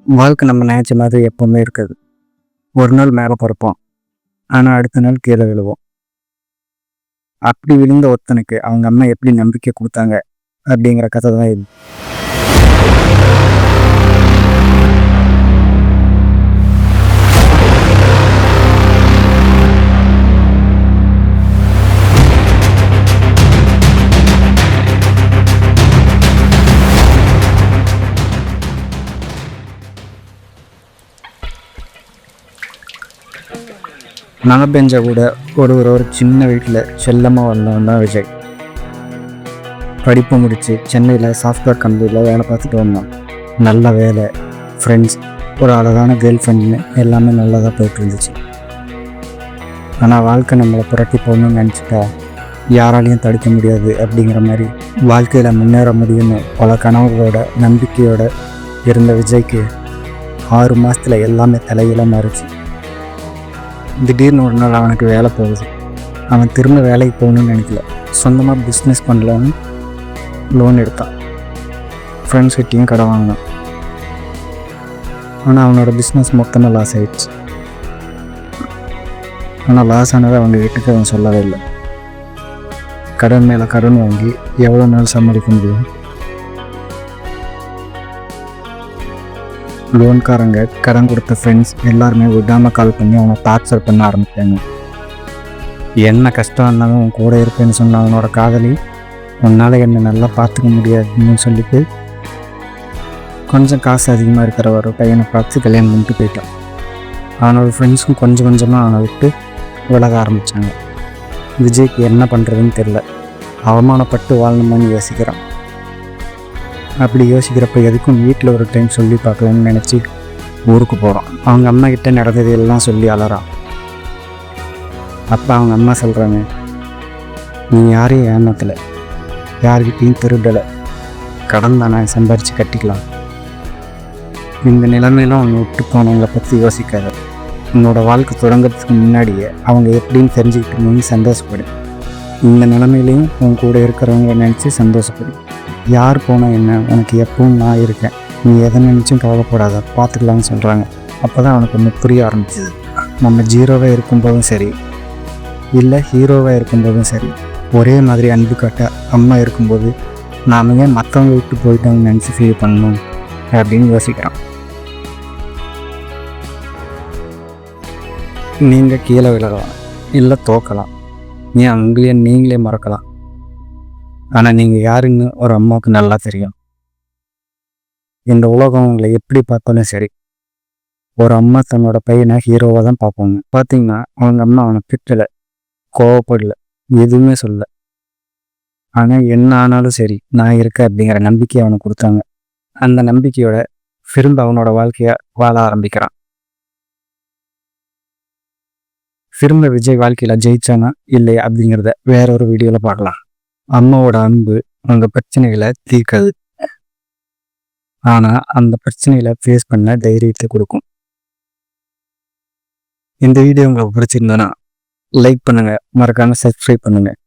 வாழ்க்கை நம்ம நினைச்ச மாதிரி எப்பவுமே இருக்காது. ஒரு நாள் மேலே பறப்போம், ஆனால் அடுத்த நாள் கீழே விழுவோம். அப்படி விழுந்த ஒருத்தனுக்கு அவங்க அம்மா எப்படி நம்பிக்கை கொடுத்தாங்க அப்படிங்கிற கதை தான் இது. மழை பெஞ்சா கூட ஒரு சின்ன வீட்டில் செல்லமாக வந்தவன் தான் விஜய். படிப்பு முடித்து சென்னையில் சாஃப்ட்வேர் கம்பெனியில் வேலை பார்த்துட்டு வந்தான். நல்ல வேலை, ஃப்ரெண்ட்ஸ், ஒரு அழகான கேர்ள் ஃப்ரெண்ட்னு எல்லாமே நல்லா தான் போயிட்டு இருந்துச்சு. ஆனால் வாழ்க்கை நம்மளை புரட்டி போகணும்னு நினச்சிட்டா யாராலையும் தடுக்க முடியாது அப்படிங்கிற மாதிரி வாழ்க்கையில் முன்னேற முடியும்னு பல கனவுகளோட நம்பிக்கையோடு இருந்த விஜய்க்கு 6 மாதத்தில் எல்லாமே தலையில மாறிச்சு. திடீர்னு ஒரு நாள் அவனுக்கு வேலை போகுது. அவன் திரும்ப வேலைக்கு போகணுன்னு நினைக்கல. சொந்தமாக பிஸ்னஸ் பண்ணலான்னு லோன் எடுத்தான். ஃப்ரெண்ட்ஸ் கிட்டையும் கடை வாங்கினான். ஆனால் அவனோட பிஸ்னஸ் மொத்தமாக லாஸ் ஆகிடுச்சு. ஆனால் லாஸ் ஆனதை அவங்க வீட்டுக்கு அவன் சொல்லவே இல்லை. கடன் மேலே கடன் வாங்கி எவ்வளோ நாள் சமாளிக்க முடியும்? லோன்காரங்க, கடன் கொடுத்த ஃப்ரெண்ட்ஸ் எல்லாருமே விடாமல் கால் பண்ணி அவனை டார்ச்சர் பண்ண ஆரம்பித்தாங்க. என்ன கஷ்டம் இருந்தாலும் அவன் கூட இருப்பேன்னு சொன்ன அவனோட காதலி, உன்னால் என்னை நல்லா பார்த்துக்க முடியாதுன்னு சொல்லிட்டு கொஞ்சம் காசு அதிகமாக இருக்கிற ஒரு பையனை பார்த்து கல்யாணம் பண்ணிட்டு போயிட்டான். அவனோட ஃப்ரெண்ட்ஸும் கொஞ்சம் கொஞ்சமாக அவனை விட்டு விலக ஆரம்பித்தாங்க. விஜய்க்கு என்ன பண்ணுறதுன்னு தெரில. அவமானப்பட்டு வாழணுமான்னு யோசிக்கிறான். அப்படி யோசிக்கிறப்ப எதுக்கும் வீட்டில் ஒரு டைம் சொல்லி பார்க்கலான்னு நினச்சி ஊருக்கு போகிறான். அவங்க அம்மா கிட்டே நடந்தது எல்லாம் சொல்லி அலறான். அப்போ அவங்க அம்மா சொல்கிறாங்க, நீ யாரையும் ஏமாத்தலை, யார்கிட்டையும் திருடலை, கடன் தானே, சம்பாரித்து கட்டிக்கலாம். இந்த நிலைமையிலும் அவங்க விட்டு போனவங்களை பற்றி யோசிக்காத. உன்னோட வாழ்க்கை தொடங்கிறதுக்கு முன்னாடியே அவங்க எப்படின்னு தெரிஞ்சுக்கிட்டு சந்தோஷப்படு. இந்த நிலைமையிலையும் உன் கூட இருக்கிறவங்கள நினச்சி சந்தோஷப்படு. யார் போனால் என்ன, உனக்கு எப்பவும் நான் இருக்கேன், நீ எதை நினச்சும் கவலைப்படாத, பார்த்துக்கலான்னு சொல்கிறாங்க. அப்போ தான் அவனுக்கு ஒன்று புரிய ஆரம்பிச்சிது. நம்ம ஜீரோவாக இருக்கும்போதும் சரி, இல்லை ஹீரோவாக இருக்கும்போதும் சரி, ஒரே மாதிரி அன்பு காட்ட அம்மா இருக்கும்போது நாம் ஏன் மற்றவங்க விட்டு போயிட்டோம்னு நினச்சி ஃபீல் பண்ணணும் அப்படின்னு யோசிக்கிறான். நீங்கள் கீழே விழலாம், இல்லை தோக்கலாம், ஏன் அங்கேயே நீங்களே மறக்கலாம். ஆனால் நீங்கள் யாருன்னு ஒரு அம்மாவுக்கு நல்லா தெரியும். இந்த உலகம் உங்களை எப்படி பார்த்தாலும் சரி, ஒரு அம்மா தன்னோட பையனை ஹீரோவாக தான் பார்ப்பாங்க. பார்த்தீங்கன்னா அவங்க அம்மா அவனை திட்டலை, கோவப்படலை, எதுவுமே சொல்லலை. ஆனால் என்ன ஆனாலும் சரி நான் இருக்கேன் அப்படிங்கிற நம்பிக்கையை அவனுக்கு கொடுத்தாங்க. அந்த நம்பிக்கையோட திரும்ப அவனோட வாழ்க்கையை வாழ ஆரம்பிக்கிறான். திரும்ப விஜய் வாழ்க்கையில் ஜெயிச்சானா இல்லையா அப்படிங்கிறத வேற ஒரு வீடியோவில் பார்க்கலாம். அம்மாவோட அன்பு அவங்க பிரச்சனைகளை தீர்க்காது, ஆனால் அந்த பிரச்சனைகளை ஃபேஸ் பண்ண தைரியத்தை கொடுக்கும். இந்த வீடியோ உங்களுக்கு பிடிச்சிருந்தோன்னா லைக் பண்ணுங்கள், மறக்காமல் சப்ஸ்கிரைப் பண்ணுங்கள்.